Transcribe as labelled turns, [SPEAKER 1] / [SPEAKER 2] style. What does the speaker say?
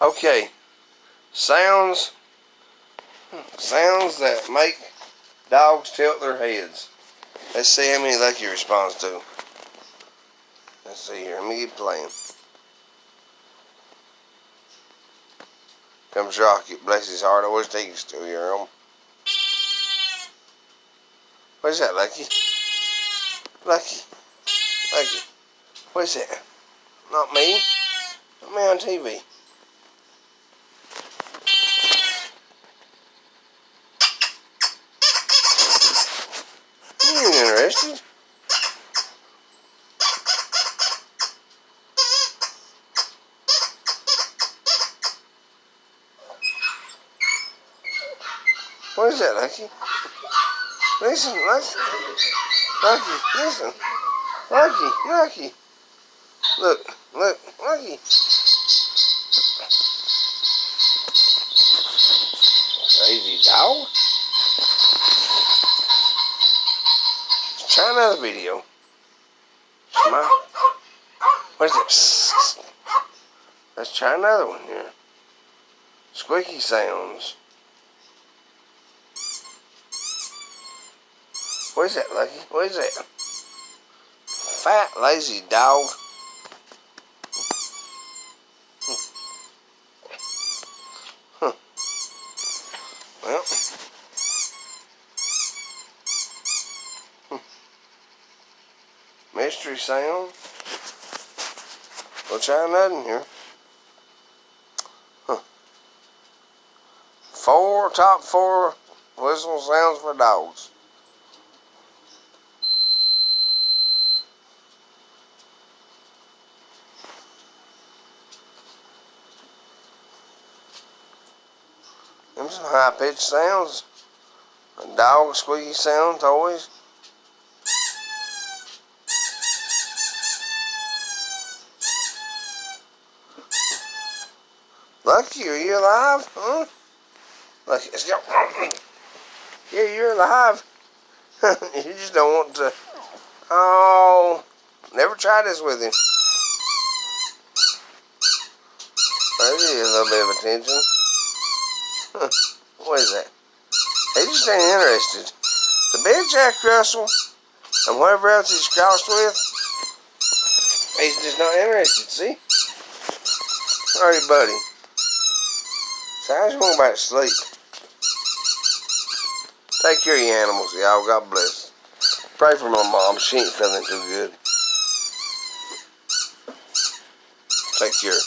[SPEAKER 1] Okay, sounds that make dogs tilt their heads. Let's see how many Lucky responds to. Let's see here. Let me get playing. Comes Rocket, bless his heart. I wish he could still hear him. What's that, Lucky? Lucky. Lucky. What's that? Not me. Not me on TV. You ain't interested. What is that, Lucky? Listen, listen. Lucky, listen. Lucky, Lucky. Look, look, Lucky. Crazy dog. Let's try another video. Smile. What is it? Let's try another one here. Squeaky sounds. What is that, Lucky? What is that? Fat, lazy dog. Huh. Well. Mystery sound. We'll try another one here. Huh. Top four whistle sounds for dogs. Them some high-pitched sounds. A dog squeaky sound, toys. Lucky, are you alive? Huh? Lucky, let's go. Yeah, you're alive. You just don't want to. Oh, never tried this with him. Maybe a little bit of attention. Huh. What is that? He just ain't interested. The big Jack Russell and whatever else he's crossed with, he's just not interested, see? Alright, buddy. So I just want back to sleep. Take care of your animals, y'all. God bless. Pray for my mom. She ain't feeling too good. Take care.